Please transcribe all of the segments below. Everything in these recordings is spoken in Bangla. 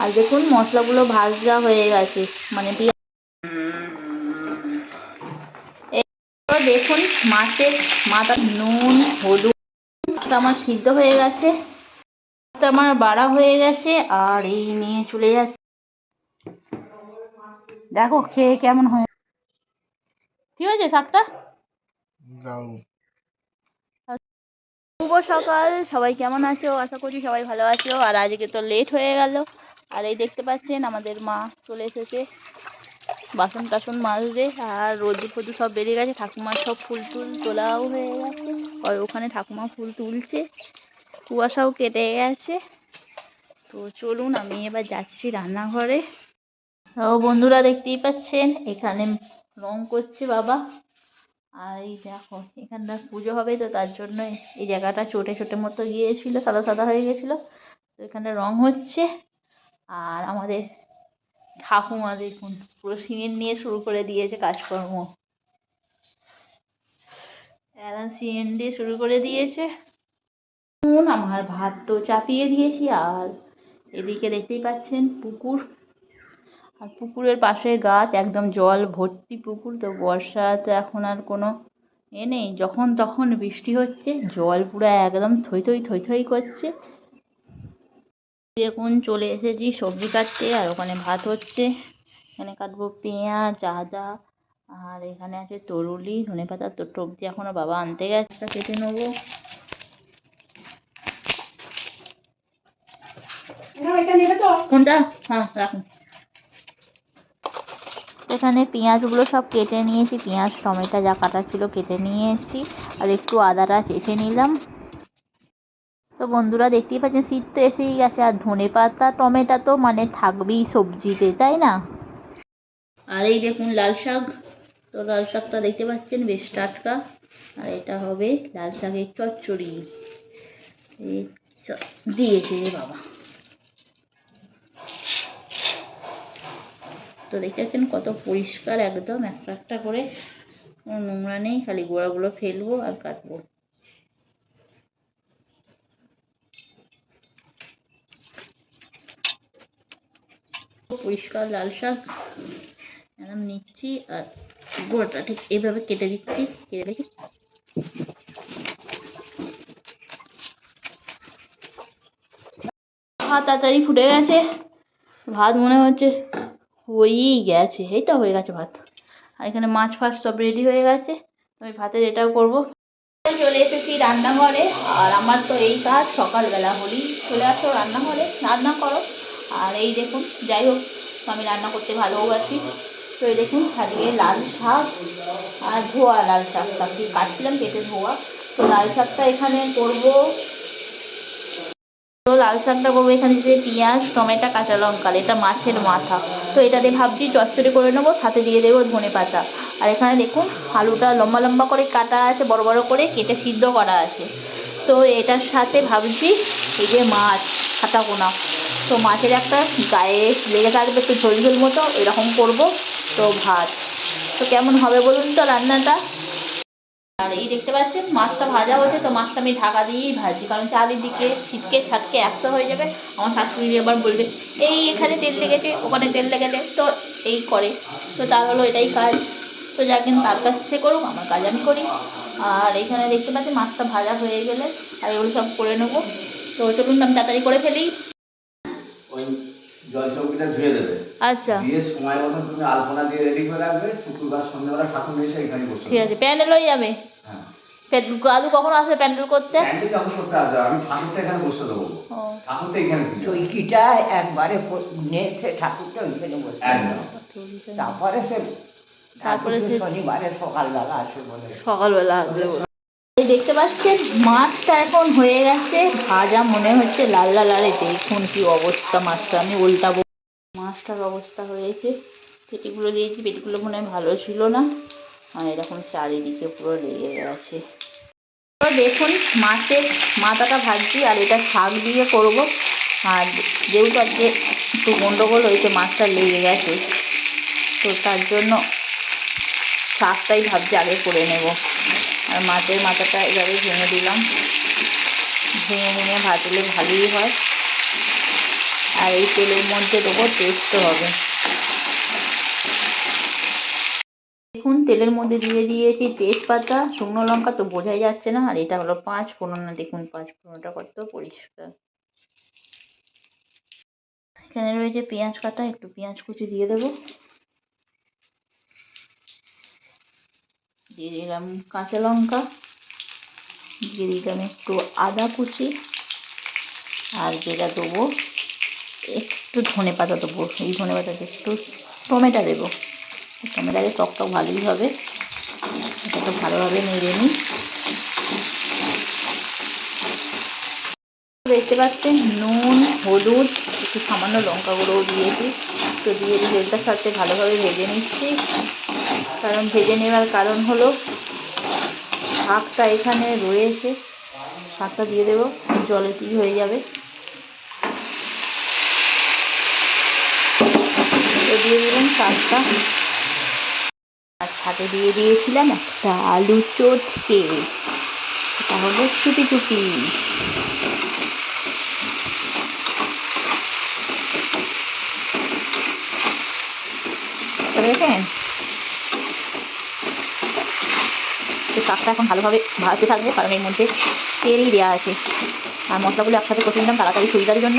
আর দেখুন মশলাগুলো ভাজা হয়ে গেছে, মানে দেখুন মাছের মাথা, নুন, হলুদ আমার সিদ্ধ হয়ে গেছে, আমার বাড়া হয়ে গেছে। আর এই নিয়ে চলে যাচ্ছে, দেখো খেয়ে কেমন হয়। কি হয়েছে শাকটা? শুভ সকাল, সবাই কেমন আছো? আশা করছি সবাই ভালো আছো। আর আজকে তো লেট হয়ে গেল। আর এই দেখতে পাচ্ছেন আমাদের মা চলে এসেছে বাসন টাসন মাজতে। আর রোদ ফোদ সব বেরিয়ে গেছে, ঠাকুমার সব ফুল টুল তোলাও হয়ে গেছে। আর ওখানে ঠাকুমা ফুল তুলছে, কুয়াশাও কেটে গেছে। তো চলুন আমি এবার যাচ্ছি রান্নাঘরে। ও বন্ধুরা দেখতেই পাচ্ছেন এখানে রং করছে বাবা। আর এই দেখো এখানটা পুজো হবে, তো তার জন্য এই জায়গাটা চটে চটে মতো গিয়েছিল, সাদা সাদা হয়ে গেছিলো। তো এখানে রং হচ্ছে। আর আমাদের ঠাকুমা দেখুন পুরো সিমেন্ট নিয়ে শুরু করে দিয়েছে কাজকর্ম, সিমেন্ট দিয়ে শুরু করে দিয়েছে। আমার ভাত তো চাপিয়ে দিয়েছি। আর এদিকে দেখতেই পাচ্ছেন পুকুর, আর পুকুরের পাশে গাছ, একদম জল ভর্তি পুকুর। তো বর্ষা তো এখন আর কোনো নেই, যখন তখন বৃষ্টি হচ্ছে, জল পুরো একদম থই থই থই থই করছে। দেখুন চলে এসেছি সবজি কাটতে, আর ওখানে ভাত হচ্ছে। এখানে কাটবো পেঁয়াজ, আদা, আর এখানে আছে তরুলি, ধনেপাতা। তো সবজি এখনো বাবা আনতে গেছে, কেটে নেবো। কোনটা? হ্যাঁ রাখুন। এখানে পেঁয়াজগুলো সব কেটে নিয়েছি, পেঁয়াজ টমেটো যা কাটা ছিল কেটে নিয়েছি। আর একটু আদাটা চেঁচে নিলাম। তো বন্ধুরা দেখতেই পাচ্ছেন শীত তো এসেই গেছে, আর ধনেপাতা টমেটো তো মানে থাকবেই সবজিতে, তাই না? আর এই দেখুন লাল শাক, তো লাল শাকটা দেখতে পাচ্ছেন বেশ টাটকা। আর এটা হবে লাল শাকের চচ্চড়ি, দিয়েছে রে বাবা। তো দেখতে পাচ্ছেন কত পরিষ্কার, একদম একটা একটা করে, কোনো নোংরা নেই, খালি গোড়াগুলো ফেলবো আর কাটবো। পরিষ্কার লাল শাক একদম নিচ্ছি, আর গোড়াটা ঠিক এইভাবে কেটে দিচ্ছি, কেটে দেখি। ভাত তাড়াতাড়ি ফুটে গেছে, ভাত মনে হচ্ছে হয়েই গেছে, এই তো হয়ে গেছে ভাত। আর এখানে মাছ ফাছ সব রেডি হয়ে গেছে, আমি ভাতের এটাও করবো। চলে এসেছি রান্নাঘরে। আর আমার তো এই কাজ, সকালবেলা হলেই চলে আসো রান্নাঘরে, রান্না করো। আর এই দেখুন যাই হোক, আমি রান্না করতে ভালোবাসি। তো এই দেখুন আজকে লাল শাক, আর ধোয়া লাল শাকটা কাটছিলাম, কেটে ধোয়া। তো লাল শাকটা এখানে করবো, তো লাল শাকটা করবো এখানে যে পেঁয়াজ টমেটো কাঁচা লঙ্কা, এটা মাছের মাথা। তো এটা দিয়ে ভাবছি চচ্চড়ি করে নেবো, সাথে দিয়ে দেবো ধনেপাতা। আর এখানে দেখুন আলুটা লম্বা লম্বা করে কাটা আছে, বড় বড় করে কেটে সিদ্ধ করা আছে। তো এটার সাথে ভাবছি এই যে মাছ কাটা কোনা, তো মাছের একটা গায়ে লেগে থাকবে তো ঝোল ঝোল মতো, এরকম করব। তো ভাত তো কেমন হবে বলুন তো রান্নাটা। আর এই দেখতে পাচ্ছেন মাছটা ভাজা হচ্ছে, তো মাছটা আমি ঢাকা দিয়েই ভাজি, কারণ চারিদিকে ছিটকে ছাটকে একশো হয়ে যাবে। আমার শাশুড়ি আবার বলবে এই এখানে তেল লেগেছে ওখানে তেল লেগেছে, তো এই করে। তো তার হলো এটাই কাজ। তো যা কিন্তু তার কাছ থেকে করুক, আমার কাজ আমি করি। আর এখানে দেখতে পাচ্ছি মাছটা ভাজা হয়ে গেলে আর এগুলো সব করে নেবো। তো চলুন আমি তাড়াতাড়ি করে ফেলি। জল চৌকিটা ধুয়ে দেবে, আচ্ছা দিয়ে সময় মতো তুমি আলপনা দিয়ে রেডি করে রাখবে। শুক্রবার সন্ধ্যাবেলা ঠাকুর এসে এখানে বসে ঠিক আছে, প্যান্ডেল হয়ে যাবে। হ্যাঁ, দাদু কখন আসবে প্যান্ডেল করতে? প্যান্ডেল যখন করতে আসবে আমি ঠাকুরটা এখানে বসে দেবো। ঠাকুরটা এখানে চৈকিটা একবারে নিয়ে এসে ঠাকুরটা ওইখানে বসে তারপরে সে শনিবারে সকালবেলা আসবে বলে, সকালবেলা আসবে। এই দেখতে পাচ্ছেন মাছটা এখন হয়ে গেছে ভাজা, মনে হচ্ছে লাল লাল। আরে দেখুন কি অবস্থা, মাছটা আমি উল্টাবো। মাছটার অবস্থা হয়েছে, পেটিগুলো দিয়েছি, পেটিগুলো মনে হয় ভালো ছিল না। আর এরকম চারিদিকে পুরো লেগে গেছে। তো দেখুন মাছের মাথাটা ভাজছি, আর এটা শাক দিয়ে করব। আর যেহেতু আজকে একটু গন্ডগোল হয়েছে, মাছটা লেগে গেছে, তো তার জন্য শাকটাই ভাবছি আগে করে নেব। আর মাছের মাথাটা এভাবে ভেঙে দিলাম, ভেঙে ভেঙে ভাজলে ভালোই হয়। আর এই তেলের মধ্যে দেবো, টেস্ট হবে। দেখুন তেলের মধ্যে দিয়ে দিয়েছি তেজপাতা, শুকনো লঙ্কা তো বোঝাই যাচ্ছে না, আর এটা হলো 5 ফোড়ন। দেখুন 5 ফোড়নটা কত পরিষ্কার। এখানে রয়েছে পেঁয়াজ কাটা, একটু পেঁয়াজ কুচি দিয়ে দেবো, দিয়ে দিলাম কাঁচা লঙ্কা, দিয়ে দিলাম একটু আদা কুচি, আর যেটা দেবো একটু ধনে পাতা দেবো। এই ধনে পাতাতে একটু টমেটো দেবো, টমেটোতে টকটক ভালোই হবে। এটাকে ভালোভাবে নেড়ে নিই। দেখতে পাচ্ছেন নুন, হলুদ, একটু সামান্য লঙ্কা গুঁড়োও দিয়েছি। তো দিয়ে তেলটার সাথে ভালোভাবে ভেজে নিচ্ছি। কারণ ভেজে নেওয়ার কারণ হলো শাকটা এখানে রয়েছে, শাকটা দিয়ে দেবো, জলেতেই হয়ে যাবে। তো দিয়ে দিলাম শাকটা, আর সাথে দিয়ে দিয়েছিলাম একটা আলু চটকে, এটা হলো চুপি চুপি। দেখেন তো শাকটা এখন ভালোভাবে ভাজতে থাকবে, কারণ এর মধ্যে তেলই দেওয়া আছে। আর মশলাগুলো একসাথে কষে নিলাম তাড়াতাড়ি সুবিধার জন্য।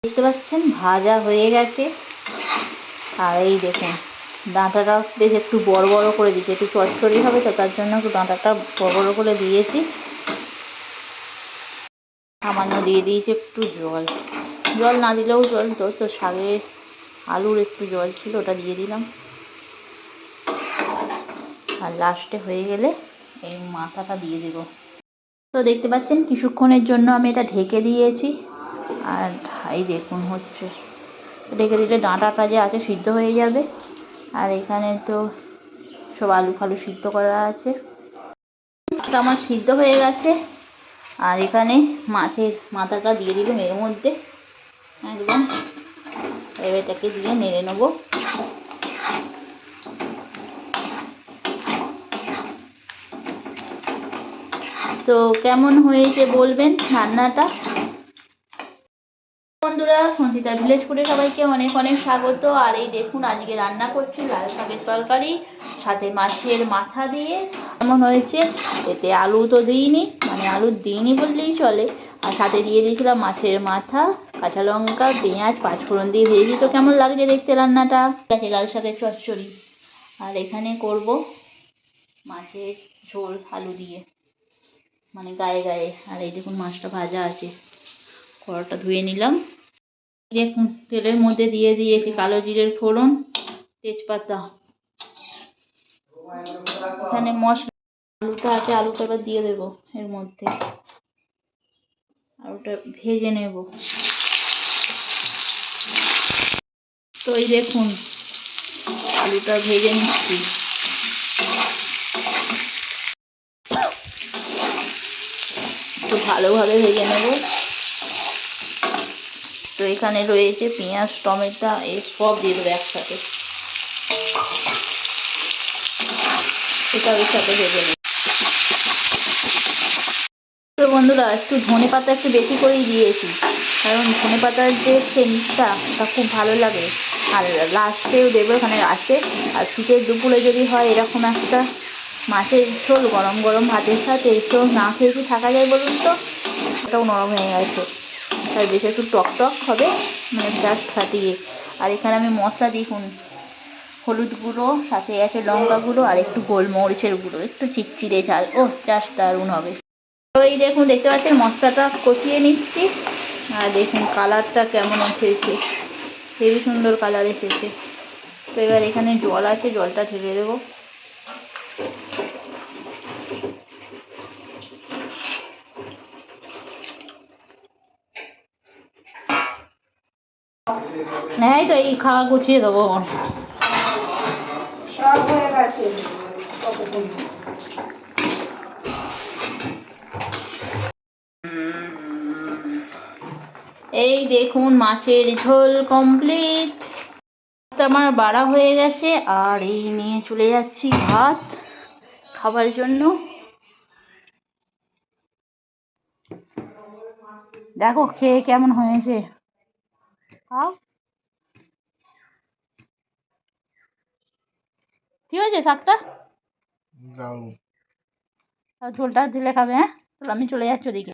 দেখতে পাচ্ছেন ভাজা হয়ে গেছে। আর এই দেখুন ডাঁটাটা বেশ একটু বড় বড় করে দিয়েছি, একটু চচ্চড়ি হবে তো তার জন্য একটু ডাঁটাটা বড় বড় করে দিয়েছি। সামান্য দিয়ে দিয়েছি একটু জল, জল না দিলেও চলতো, তো শাকে আলুর একটু জল ছিল ওটা দিয়ে দিলাম। আর লাস্টে হয়ে গেলে এই মাথাটা দিয়ে দেবো। তো দেখতে পাচ্ছেন কিছুক্ষণের জন্য আমি এটা ঢেকে দিয়েছি। আর এই দেখুন হচ্ছে, ঢেকে দিলে ডাঁটাটা যে আছে সিদ্ধ হয়ে যাবে। আর এখানে তো সব আলু ফালু সিদ্ধ করা আছে, আমার সিদ্ধ হয়ে গেছে। আর এখানে মাছের মাথাটা দিয়ে দিলাম এর মধ্যে একদম, এটাকে দিয়ে নেড়ে নেবো। তো কেমন হয়েছে বলবেন রান্নাটা। বন্ধুরা, সঞ্চিতা ভিলেজ ফুডে সবাইকে অনেক অনেক স্বাগত। আর এই দেখুন আজকে রান্না করছি লাল শাকের তরকারি, সাথে মাছের মাথা দিয়ে। কেমন হয়েছে, এতে আলু তো দিইনি, মানে আলু দিইনি বললেই চলে। আর সাথে দিয়ে দিয়েছিলাম মাছের মাথা, কাঁচা লঙ্কা, পেঁয়াজ, 5 ফোড়ন দিয়ে ভেজেছি। তো কেমন লাগছে দেখতে রান্নাটা। ঠিক আছে, লাল শাকের চচ্চড়ি। আর এখানে করব মাছের ঝোল আলু দিয়ে, মানে গায়ে গায়ে। আর এই দেখুন মাছটা ভাজা আছে, কড়াটা ধুয়ে নিলাম। দেখুন তেলের মধ্যে দিয়ে দিয়েছি কালো জিরের ফোড়ন, তেজপাতা। এখানে মশলা, আলুটা আছে, আলুটা এবার দিয়ে দেবো এর মধ্যে, আলুটা ভেজে নেব। তো এই দেখুন আলুটা ভেজে নিচ্ছি। একটু ভালোভাবে ভেজে নেব। তো এখানে রয়েছে পেঁয়াজ, টমেটো, এই সব দিয়ে দেবো একসাথে, এটা ওর সাথে ভেজে নেব। তো বন্ধুরা একটু ধনে পাতা একটু বেশি করেই দিয়েছি, কারণ ধনে পাতার যে সেন্টটা ওটা খুব ভালো লাগে। আর লাস্টেও দেবো এখানে আছে। আর শীতের দুপুরে যদি হয় এরকম একটা মাছের ঝোল গরম গরম ভাতের সাথে, তো না খেয়ে কি থাকা যায় বলুন তো। ওটাও নরম হয়ে গেছে, তাই বেশি একটু টক টক হবে, মানে জাস্ট ফাটিয়ে। আর এখানে আমি মশলা দেখুন, হলুদ গুঁড়ো, সাথে আছে লঙ্কা গুঁড়ো, আর একটু গোলমরিচের গুঁড়ো, একটু চিটচিটে ঝাল, ও জাস্ট দারুণ হবে। তো এই দেখুন দেখতে পাচ্ছেন মশলাটা কষিয়ে নিচ্ছি। আর দেখুন কালারটা কেমন এসেছে, হেবি সুন্দর কালার এসেছে। তো এবার এখানে জল আছে, জলটা ঢেলে দেবো। এই তো এই খাওয়া গুছিয়ে দেবো, সব হয়ে গেছে। এই দেখুন মাছের ঝোল কমপ্লিট, আমার বাড়া হয়ে গেছে। আর এই নিয়ে চলে যাচ্ছি ভাত খাবার জন্য। দেখো খেয়ে কেমন হয়েছে, খাও। কি হয়েছে শাকটা? ঝোলটা দিলে খাবে? হ্যাঁ, তাহলে আমি চলে যাচ্ছি ওদিকে।